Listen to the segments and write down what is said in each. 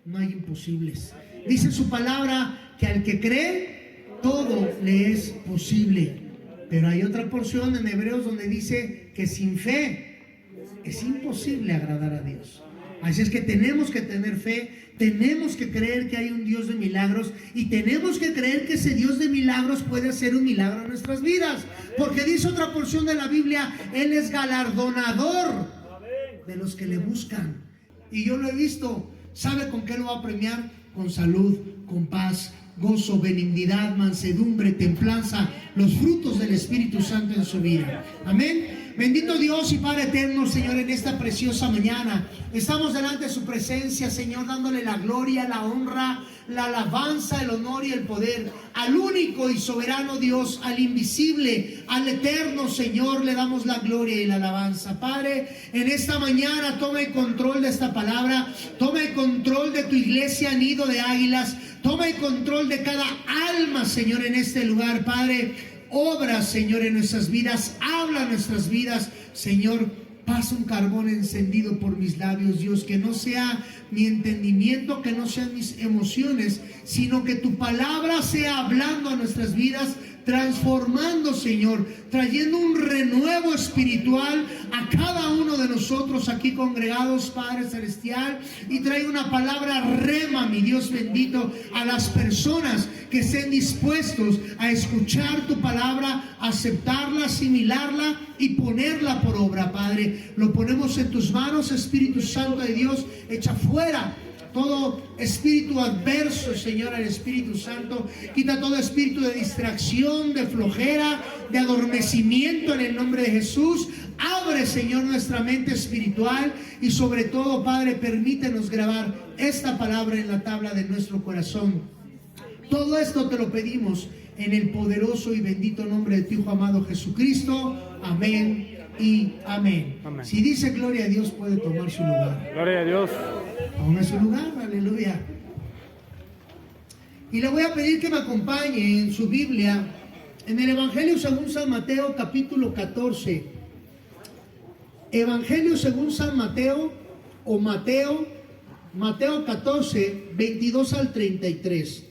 no hay imposibles. Dice su palabra que al que cree, todo le es posible. Pero hay otra porción en Hebreos donde dice que sin fe es imposible agradar a Dios. Así es que tenemos que tener fe, tenemos que creer que hay un Dios de milagros y tenemos que creer que ese Dios de milagros puede hacer un milagro en nuestras vidas. Porque dice otra porción de la Biblia, Él es galardonador de los que le buscan. Y yo lo he visto. ¿Sabe con qué lo va a premiar? Con salud, con paz, gozo, benignidad, mansedumbre, templanza, los frutos del Espíritu Santo en su vida. Amén. Bendito Dios y Padre eterno, Señor, en esta preciosa mañana estamos delante de su presencia, Señor, dándole la gloria, la honra, la alabanza, el honor y el poder al único y soberano Dios, al invisible, al eterno Señor, le damos la gloria y la alabanza. Padre, en esta mañana toma el control de esta palabra, toma el control de tu iglesia, nido de águilas, toma el control de cada alma, Señor, en este lugar, Padre. Obra, Señor, en nuestras vidas, habla en nuestras vidas, Señor. Pasa un carbón encendido por mis labios, Dios, que no sea mi entendimiento, que no sean mis emociones, sino que tu palabra sea hablando a nuestras vidas, transformando, Señor, trayendo un renuevo espiritual a cada uno de nosotros aquí congregados, Padre Celestial, y trae una palabra rema, mi Dios bendito, a las personas que estén dispuestos a escuchar tu palabra, aceptarla, asimilarla y ponerla por obra, Padre. Lo ponemos en tus manos, Espíritu Santo de Dios. Echa fuera todo espíritu adverso, Señor, al Espíritu Santo. Quita todo espíritu de distracción, de flojera, de adormecimiento en el nombre de Jesús. Abre, Señor, nuestra mente espiritual y sobre todo, Padre, permítenos grabar esta palabra en la tabla de nuestro corazón. Todo esto te lo pedimos en el poderoso y bendito nombre de tu Hijo amado Jesucristo. Amén y amén. Amén. Si dice gloria a Dios, puede tomar su lugar. Gloria a Dios. Tome su lugar, aleluya. Y le voy a pedir que me acompañe en su Biblia, en el Evangelio según San Mateo, capítulo 14. Evangelio según San Mateo, o Mateo 14, 22 al 33.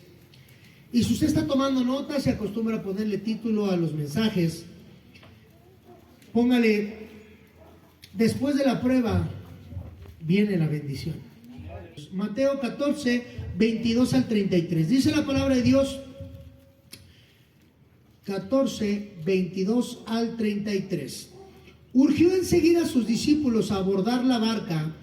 Y si usted está tomando notas, se acostumbra a ponerle título a los mensajes. Póngale, después de la prueba, viene la bendición. Mateo 14, 22 al 33. Dice la palabra de Dios, 14, 22 al 33. Urgió enseguida a sus discípulos a abordar la barca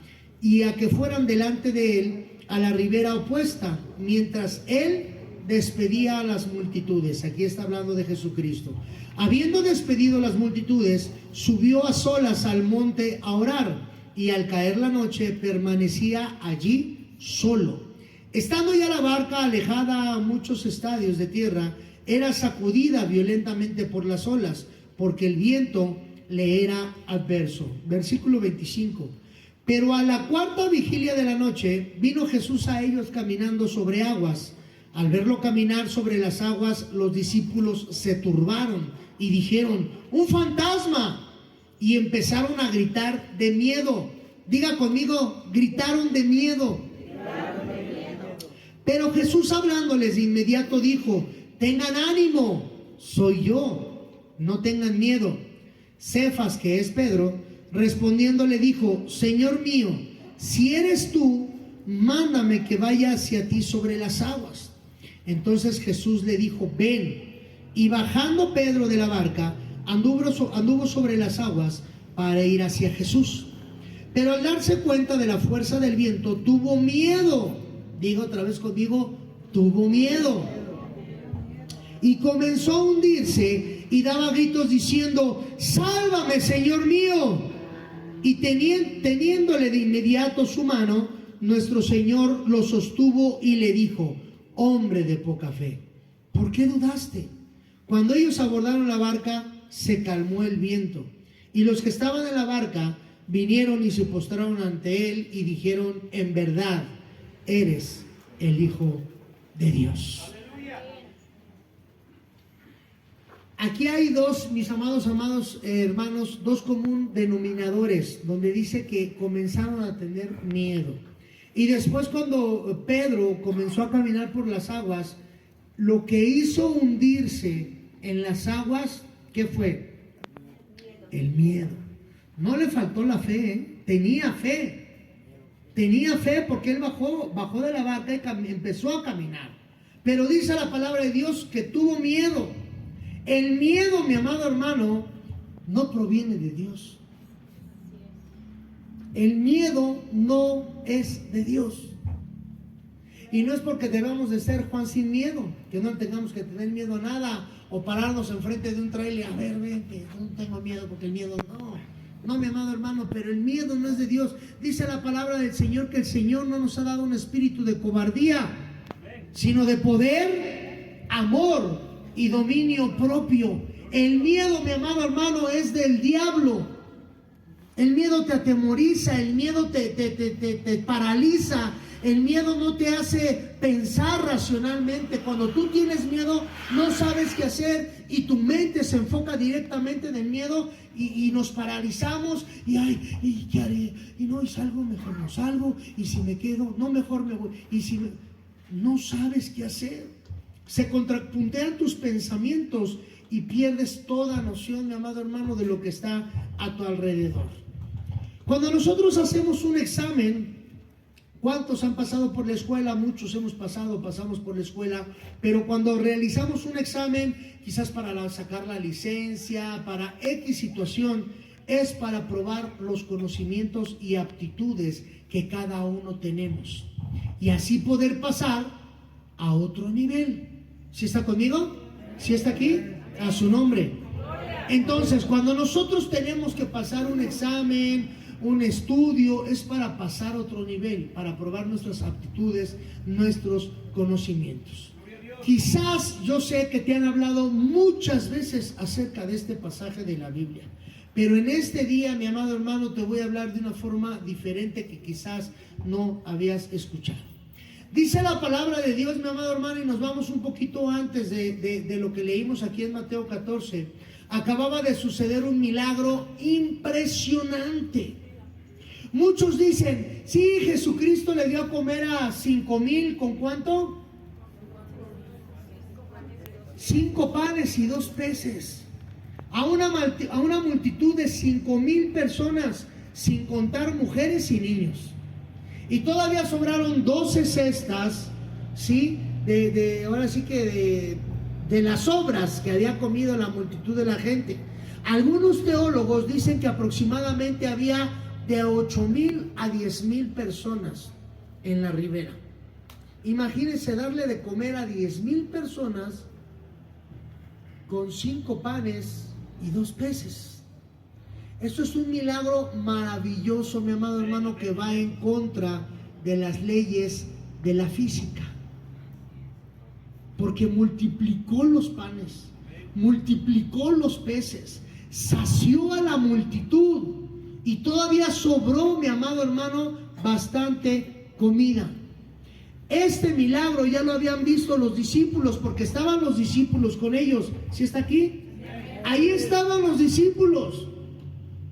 y a que fueran delante de él a la ribera opuesta, mientras él despedía a las multitudes. Aquí está hablando de Jesucristo. Habiendo despedido las multitudes, subió a solas al monte a orar, y al caer la noche permanecía allí solo. Estando ya la barca alejada a muchos estadios de tierra, era sacudida violentamente por las olas, porque el viento le era adverso. Versículo 25. Pero a la cuarta vigilia de la noche vino Jesús a ellos caminando sobre aguas. Al verlo caminar sobre las aguas, los discípulos se turbaron y dijeron: ¡un fantasma! Y empezaron a gritar de miedo. Diga conmigo, gritaron de miedo. Pero Jesús, hablándoles de inmediato, dijo: tengan ánimo, soy yo, no tengan miedo. Cefas, que es Pedro, respondiendo le dijo: Señor mío, si eres tú, mándame que vaya hacia ti sobre las aguas. Entonces Jesús le dijo: ven. Y bajando Pedro de la barca, anduvo sobre las aguas para ir hacia Jesús. Pero al darse cuenta de la fuerza del viento, tuvo miedo. Diga otra vez conmigo: tuvo miedo. Y comenzó a hundirse y daba gritos diciendo: sálvame, Señor mío. Y teniéndole de inmediato su mano, nuestro Señor lo sostuvo y le dijo: hombre de poca fe, ¿por qué dudaste? Cuando ellos abordaron la barca, se calmó el viento, y los que estaban en la barca vinieron y se postraron ante él y dijeron: en verdad, eres el Hijo de Dios. Aquí hay dos, mis amados hermanos, dos común denominadores, donde dice que comenzaron a tener miedo. Y después cuando Pedro comenzó a caminar por las aguas, lo que hizo hundirse en las aguas, ¿qué fue? El miedo. No le faltó la fe, ¿eh? Tenía fe. Tenía fe porque él bajó de la barca y empezó a caminar. Pero dice la palabra de Dios que tuvo miedo. El miedo, mi amado hermano, no proviene de Dios. El miedo no es de Dios. Y no es porque debamos de ser Juan sin miedo, que no tengamos que tener miedo a nada, o pararnos enfrente de un trailer, a ver, ven, que no tengo miedo, porque el miedo no, mi amado hermano, pero el miedo no es de Dios. Dice la palabra del Señor que el Señor no nos ha dado un espíritu de cobardía, sino de poder, amor y dominio propio. El miedo, mi amado hermano, es del diablo. El miedo te atemoriza, el miedo te paraliza, el miedo no te hace pensar racionalmente. Cuando tú tienes miedo, no sabes qué hacer y tu mente se enfoca directamente en el miedo y nos paralizamos y ay, ¿y qué haré? Y no, y salgo, mejor no salgo, y si me quedo, no, mejor me voy, y si no sabes qué hacer. Se contrapuntean tus pensamientos y pierdes toda noción, mi amado hermano, de lo que está a tu alrededor. Cuando nosotros hacemos un examen, ¿cuántos han pasado por la escuela? Muchos pasamos por la escuela, pero cuando realizamos un examen, quizás para sacar la licencia, para X situación, es para probar los conocimientos y aptitudes que cada uno tenemos, y así poder pasar a otro nivel. ¿Sí está conmigo? ¿Sí está aquí? A su nombre. Entonces, cuando nosotros tenemos que pasar un examen, un estudio, es para pasar a otro nivel, para probar nuestras aptitudes, nuestros conocimientos. Quizás yo sé que te han hablado muchas veces acerca de este pasaje de la Biblia, pero en este día, mi amado hermano, te voy a hablar de una forma diferente que quizás no habías escuchado. Dice la palabra de Dios, mi amado hermano, y nos vamos un poquito antes de lo que leímos aquí en Mateo 14. Acababa de suceder un milagro impresionante. Muchos dicen, sí, Jesucristo le dio a comer a 5,000, ¿con cuánto? 5 panes y 2 peces. A una multitud de 5,000 personas, sin contar mujeres y niños. Y todavía sobraron 12 cestas, ¿sí? Ahora sí que de las sobras que había comido la multitud de la gente. Algunos teólogos dicen que aproximadamente había de 8,000 a 10,000 personas en la ribera. Imagínense darle de comer a 10,000 personas con 5 panes y 2 peces. Esto es un milagro maravilloso, mi amado hermano, que va en contra de las leyes de la física. Porque multiplicó los panes, multiplicó los peces, sació a la multitud y todavía sobró, mi amado hermano, bastante comida. Este milagro ya lo habían visto los discípulos, porque estaban los discípulos con ellos. ¿Sí está aquí? Ahí estaban los discípulos.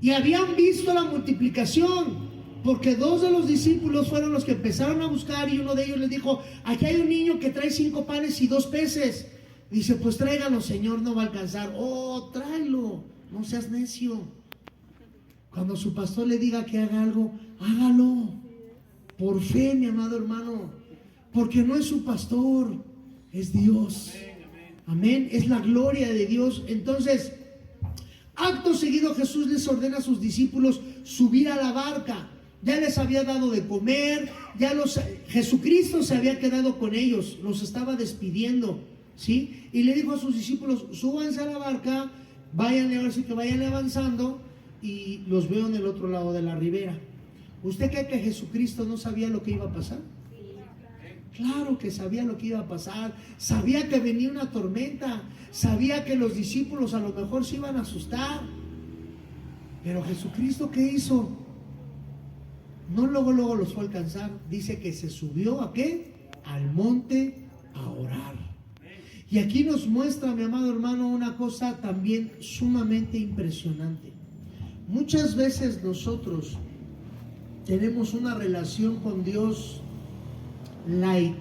Y habían visto la multiplicación, porque 2 de los discípulos fueron los que empezaron a buscar, y uno de ellos les dijo, aquí hay un niño que trae 5 panes y 2 peces. Dice, pues tráigalo, Señor, no va a alcanzar. Oh, tráelo, no seas necio. Cuando su pastor le diga que haga algo, hágalo. Por fe, mi amado hermano, porque no es su pastor, es Dios. Amén, es la gloria de Dios. Entonces, acto seguido Jesús les ordena a sus discípulos subir a la barca. Ya les había dado de comer, Jesucristo se había quedado con ellos, los estaba despidiendo, ¿sí? Y le dijo a sus discípulos, súbanse a la barca, vayan avanzando y los veo en el otro lado de la ribera. ¿Usted cree que Jesucristo no sabía lo que iba a pasar? Claro que sabía lo que iba a pasar, sabía que venía una tormenta, sabía que los discípulos a lo mejor se iban a asustar. Pero Jesucristo, ¿qué hizo? No luego los fue a alcanzar, dice que se subió ¿a qué? Al monte a orar. Y aquí nos muestra, mi amado hermano, una cosa también sumamente impresionante. Muchas veces nosotros tenemos una relación con Dios light,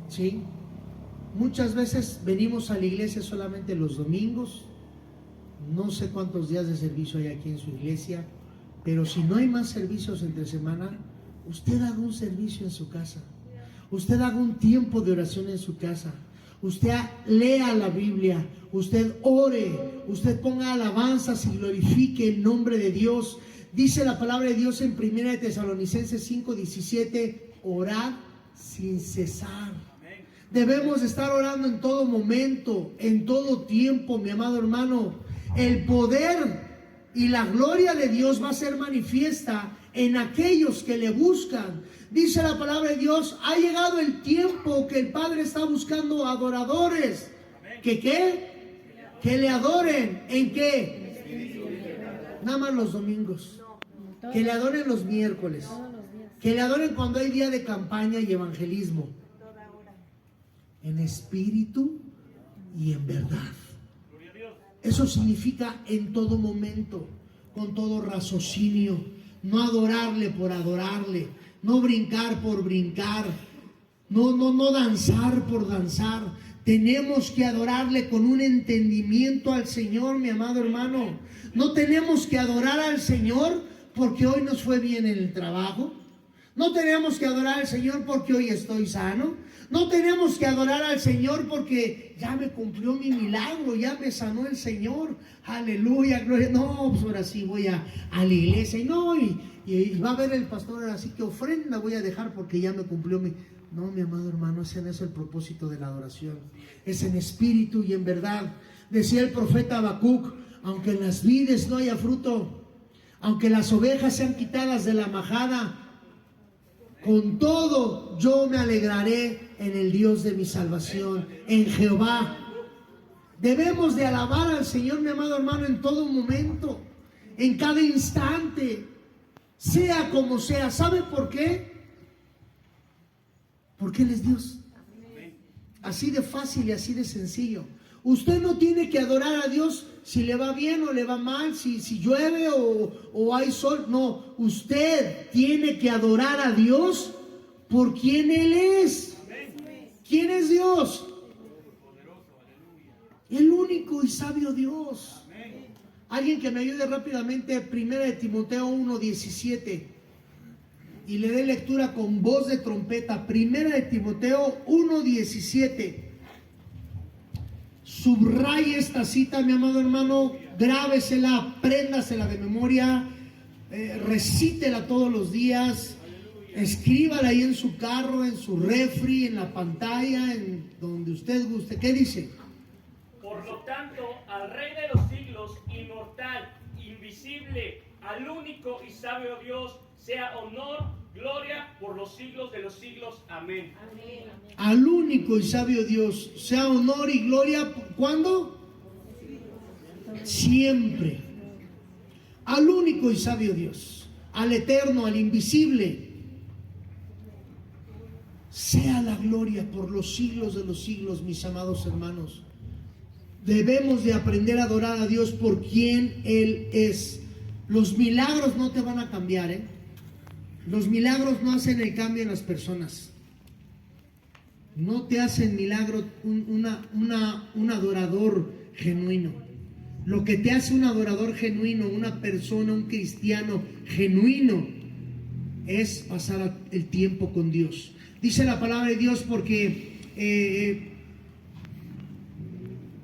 ¿sí? Muchas veces venimos a la iglesia solamente los domingos. No sé cuántos días de servicio hay aquí en su iglesia, pero si no hay más servicios entre semana, usted haga un servicio en su casa. Usted haga un tiempo de oración en su casa. Usted lea la Biblia, usted ore, usted ponga alabanzas y glorifique el nombre de Dios. Dice la palabra de Dios en 1 de Tesalonicenses 5:17, orad sin cesar. Debemos estar orando en todo momento, en todo tiempo, mi amado hermano. El poder y la gloria de Dios va a ser manifiesta en aquellos que le buscan. Dice la palabra de Dios, ha llegado el tiempo que el Padre está buscando adoradores. ¿Que qué? Que le adoren. ¿En qué? Nada más los domingos. Que le adoren los miércoles. Que le adoren cuando hay día de campaña y evangelismo. En espíritu y en verdad. Eso significa en todo momento, con todo raciocinio. No adorarle por adorarle, no brincar por brincar, no danzar por danzar. Tenemos que adorarle con un entendimiento al Señor, mi amado hermano. No tenemos que adorar al Señor porque hoy nos fue bien en el trabajo. No tenemos que adorar al Señor porque hoy estoy sano. No tenemos que adorar al Señor porque ya me cumplió mi milagro, ya me sanó el Señor. Aleluya, gloria. No, pues ahora sí voy a la iglesia. Y va a ver el pastor, ahora sí que ofrenda voy a dejar porque ya me cumplió mi... No, mi amado hermano, ese no es el propósito de la adoración. Es en espíritu y en verdad. Decía el profeta Habacuc, aunque en las vides no haya fruto, aunque las ovejas sean quitadas de la majada, con todo yo me alegraré en el Dios de mi salvación, en Jehová. Debemos de alabar al Señor, mi amado hermano, en todo momento, en cada instante, sea como sea. ¿Sabe por qué? Porque Él es Dios. Así de fácil y así de sencillo. Usted no tiene que adorar a Dios si le va bien o le va mal, si llueve o hay sol. No, usted tiene que adorar a Dios por quien Él es. ¿Quién es Dios? El único y sabio Dios. Alguien que me ayude rápidamente, 1 de Timoteo 1:17, y le dé lectura con voz de trompeta. 1 de Timoteo 1:17. Subraye esta cita, mi amado hermano, grábesela, apréndasela de memoria, recítela todos los días, escríbala ahí en su carro, en su refri, en la pantalla, en donde usted guste. ¿Qué dice? Por lo tanto, al Rey de los siglos, inmortal, invisible, al único y sabio Dios, sea honor, gloria por los siglos de los siglos. Amén. Amén. Al único y sabio Dios, sea honor y gloria. ¿Cuándo? Siempre. Al único y sabio Dios, al eterno, al invisible, sea la gloria por los siglos de los siglos, mis amados hermanos. Debemos de aprender a adorar a Dios por quien Él es. Los milagros no te van a cambiar, ¿eh? Los milagros no hacen el cambio en las personas. No te hacen milagro un adorador genuino. Lo que te hace un adorador genuino, una persona, un cristiano genuino, es pasar el tiempo con Dios. Dice la palabra de Dios porque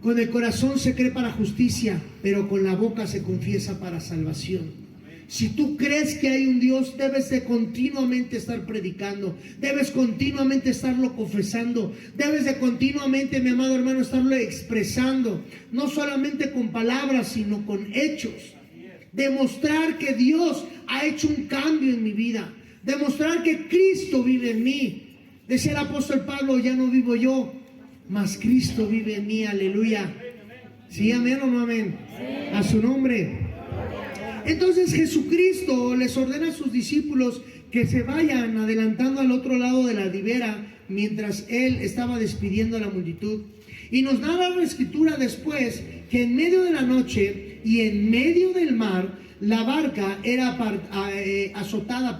con el corazón se cree para justicia, pero con la boca se confiesa para salvación. Si tú crees que hay un Dios, debes de continuamente estar predicando, debes continuamente estarlo confesando, debes de continuamente, mi amado hermano, estarlo expresando, no solamente con palabras, sino con hechos. Demostrar que Dios ha hecho un cambio en mi vida, demostrar que Cristo vive en mí. Decía el apóstol Pablo, ya no vivo yo, mas Cristo vive en mí. Aleluya. ¿Sí, amén o no amén? Sí. A su nombre. Entonces Jesucristo les ordena a sus discípulos que se vayan adelantando al otro lado de la ribera mientras Él estaba despidiendo a la multitud. Y nos narra la escritura después que en medio de la noche y en medio del mar la barca era azotada,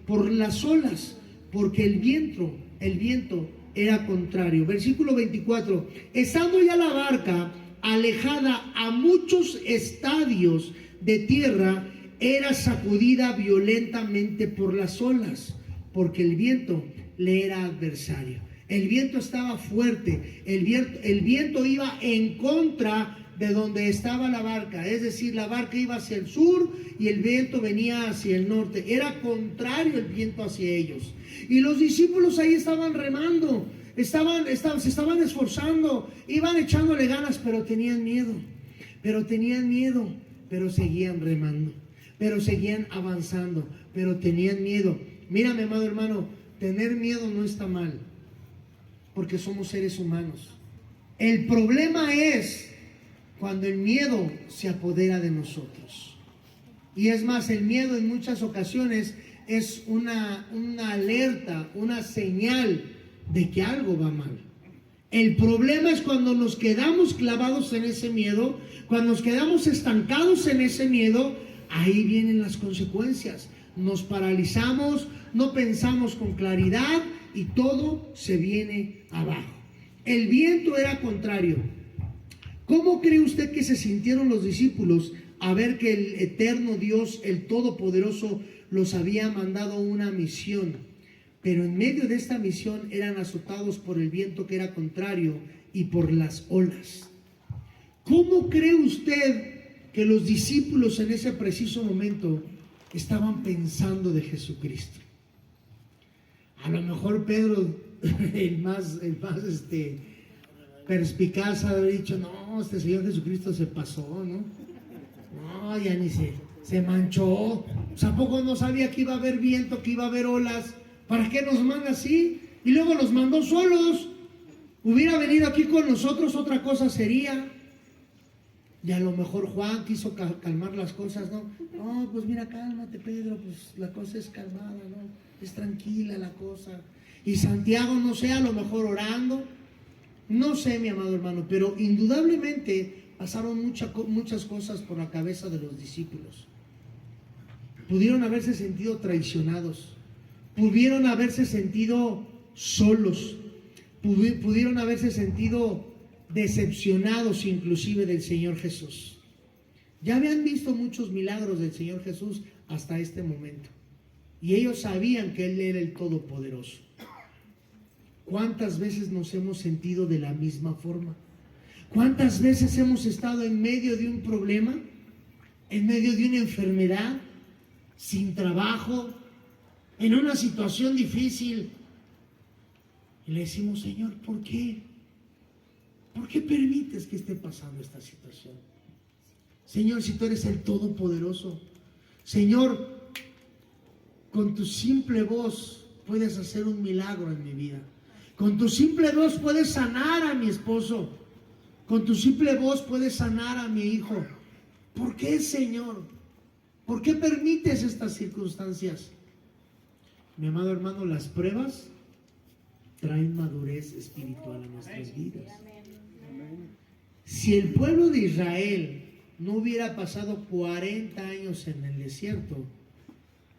por las olas, porque el viento era contrario. Versículo 24, estando ya la barca alejada a muchos estadios de tierra, era sacudida violentamente por las olas, porque el viento le era adversario. El viento estaba fuerte, el viento iba en contra de donde estaba la barca, es decir, la barca iba hacia el sur y el viento venía hacia el norte. Era contrario el viento hacia ellos. Y los discípulos ahí estaban remando, se estaban esforzando, iban echándole ganas, pero tenían miedo, pero seguían remando, pero seguían avanzando, pero tenían miedo. Mira, mi amado hermano, tener miedo no está mal, porque somos seres humanos. El problema es cuando el miedo se apodera de nosotros. Y es más, el miedo en muchas ocasiones es una alerta, una señal de que algo va mal. El problema es cuando nos quedamos clavados en ese miedo, cuando nos quedamos estancados en ese miedo, ahí vienen las consecuencias. Nos paralizamos, no pensamos con claridad y todo se viene abajo. El viento era contrario. ¿Cómo cree usted que se sintieron los discípulos a ver que el eterno Dios, el Todopoderoso, los había mandado una misión? Pero en medio de esta misión eran azotados por el viento que era contrario y por las olas. ¿Cómo cree usted que los discípulos en ese preciso momento estaban pensando de Jesucristo? A lo mejor Pedro, el más perspicaz, haber dicho: no, este Señor Jesucristo se pasó, ¿no? No, ya ni se manchó. ¿A poco no sabía que iba a haber viento, que iba a haber olas? ¿Para qué nos manda así? Y luego los mandó solos. Hubiera venido aquí con nosotros, otra cosa sería. Y a lo mejor Juan quiso calmar las cosas, ¿no? No, pues mira, cálmate, Pedro, pues la cosa es calmada, ¿no? Es tranquila la cosa. Y Santiago, no sé, a lo mejor orando. No sé, mi amado hermano, pero indudablemente pasaron muchas cosas por la cabeza de los discípulos. Pudieron haberse sentido traicionados, pudieron haberse sentido solos, pudieron haberse sentido decepcionados inclusive del Señor Jesús. Ya habían visto muchos milagros del Señor Jesús hasta este momento, y ellos sabían que Él era el Todopoderoso. ¿Cuántas veces nos hemos sentido de la misma forma? ¿Cuántas veces hemos estado en medio de un problema, en medio de una enfermedad, sin trabajo, en una situación difícil? Y le decimos: Señor, ¿por qué? ¿Por qué permites que esté pasando esta situación? Señor, si tú eres el Todopoderoso, Señor, con tu simple voz puedes hacer un milagro en mi vida. Con tu simple voz puedes sanar a mi esposo. Con tu simple voz puedes sanar a mi hijo. ¿Por qué, Señor? ¿Por qué permites estas circunstancias? Mi amado hermano, las pruebas traen madurez espiritual a nuestras vidas. Si el pueblo de Israel no hubiera pasado 40 años en el desierto,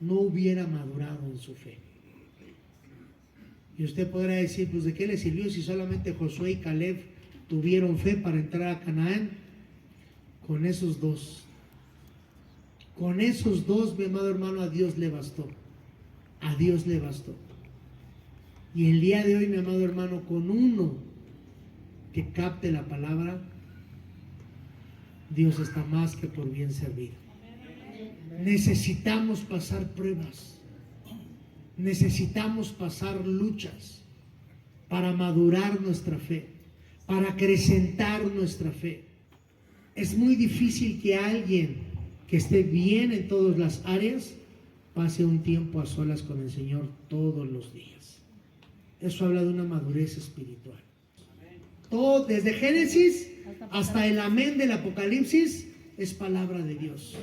no hubiera madurado en su fe. Y usted podrá decir: pues ¿de qué le sirvió si solamente Josué y Caleb tuvieron fe para entrar a Canaán? Con esos dos, mi amado hermano, a Dios le bastó. A Dios le bastó. Y el día de hoy, mi amado hermano, con uno que capte la palabra, Dios está más que por bien servido. Necesitamos pasar pruebas. Necesitamos pasar luchas para madurar nuestra fe, para acrecentar nuestra fe. Es muy difícil que alguien que esté bien en todas las áreas pase un tiempo a solas con el Señor todos los días. Eso habla de una madurez espiritual. Todo, desde Génesis hasta el amén del Apocalipsis, es palabra de Dios.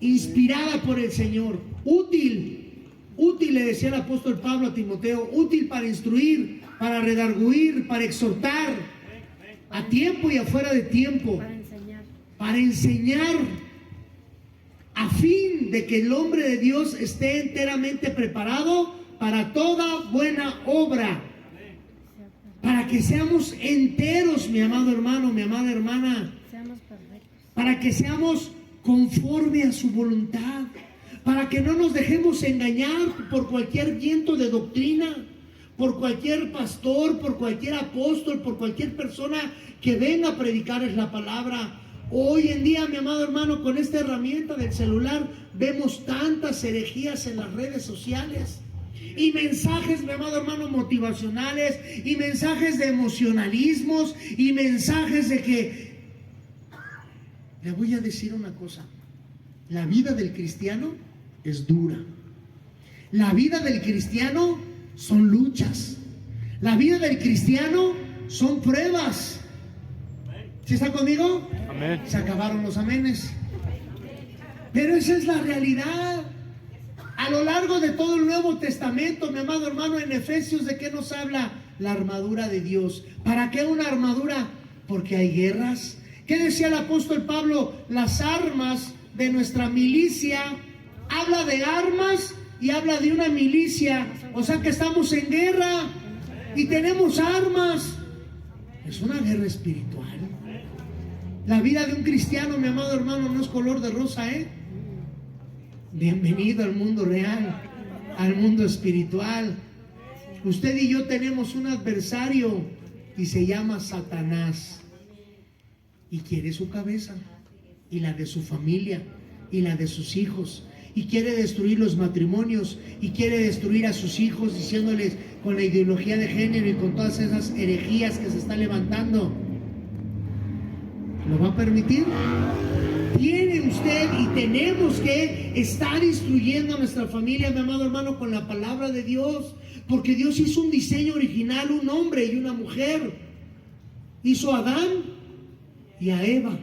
Inspirada por el Señor, útil, le decía el apóstol Pablo a Timoteo, útil para instruir, para redarguir, para exhortar, a tiempo y afuera de tiempo, para enseñar. a fin de que el hombre de Dios esté enteramente preparado para toda buena obra, para que seamos enteros, mi amado hermano, mi amada hermana, para que seamos conforme a su voluntad, para que no nos dejemos engañar por cualquier viento de doctrina, por cualquier pastor, por cualquier apóstol, por cualquier persona que venga a predicarles la palabra. Hoy en día, mi amado hermano, con esta herramienta del celular vemos tantas herejías en las redes sociales y mensajes, mi amado hermano, motivacionales, y mensajes de emocionalismos, y mensajes de que... Le voy a decir una cosa: la vida del cristiano es dura. La vida del cristiano son luchas. La vida del cristiano son pruebas. ¿Sí está conmigo? Amén. Se acabaron los amenes. Pero esa es la realidad. A lo largo de todo el Nuevo Testamento, mi amado hermano, en Efesios, ¿de qué nos habla? La armadura de Dios. ¿Para qué una armadura? Porque hay guerras. ¿Qué decía el apóstol Pablo? Las armas de nuestra milicia. Habla de armas y habla de una milicia. O sea que estamos en guerra y tenemos armas. Es una guerra espiritual. La vida de un cristiano, mi amado hermano, no es color de rosa, ¿eh? Bienvenido al mundo real, al mundo espiritual. Usted y yo tenemos un adversario y se llama Satanás. Y quiere su cabeza, y la de su familia, y la de sus hijos. Y quiere destruir los matrimonios, y quiere destruir a sus hijos, diciéndoles con la ideología de género y con todas esas herejías que se están levantando. ¿Lo va a permitir? Tiene usted y tenemos que estar instruyendo a nuestra familia, mi amado hermano, con la palabra de Dios, porque Dios hizo un diseño original, un hombre y una mujer. Hizo a Adán y a Eva.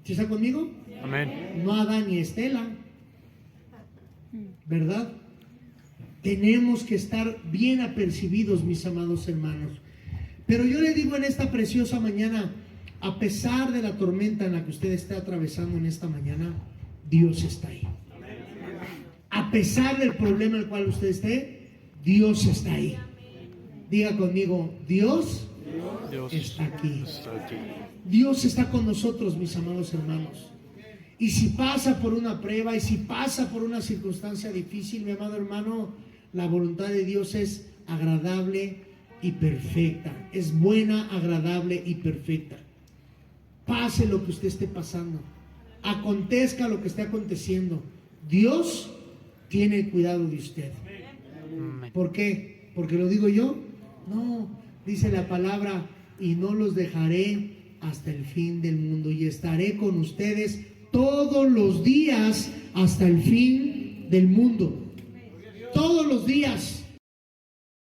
¿Sí está conmigo? Amén. No a Adán y a Estela, ¿verdad? Tenemos que estar bien apercibidos, mis amados hermanos. Pero yo le digo en esta preciosa mañana, a pesar de la tormenta en la que usted está atravesando en esta mañana, Dios está ahí. A pesar del problema en el cual usted esté, Dios está ahí. Diga conmigo, Dios está aquí. Dios está con nosotros, mis amados hermanos. Y si pasa por una prueba, y si pasa por una circunstancia difícil, mi amado hermano, la voluntad de Dios es agradable y perfecta. Es buena, agradable y perfecta. Pase lo que usted esté pasando, acontezca lo que esté aconteciendo, Dios tiene cuidado de usted. ¿Por qué? ¿Porque lo digo yo? No, dice la palabra: y no los dejaré hasta el fin del mundo, y estaré con ustedes todos los días hasta el fin del mundo. Todos los días.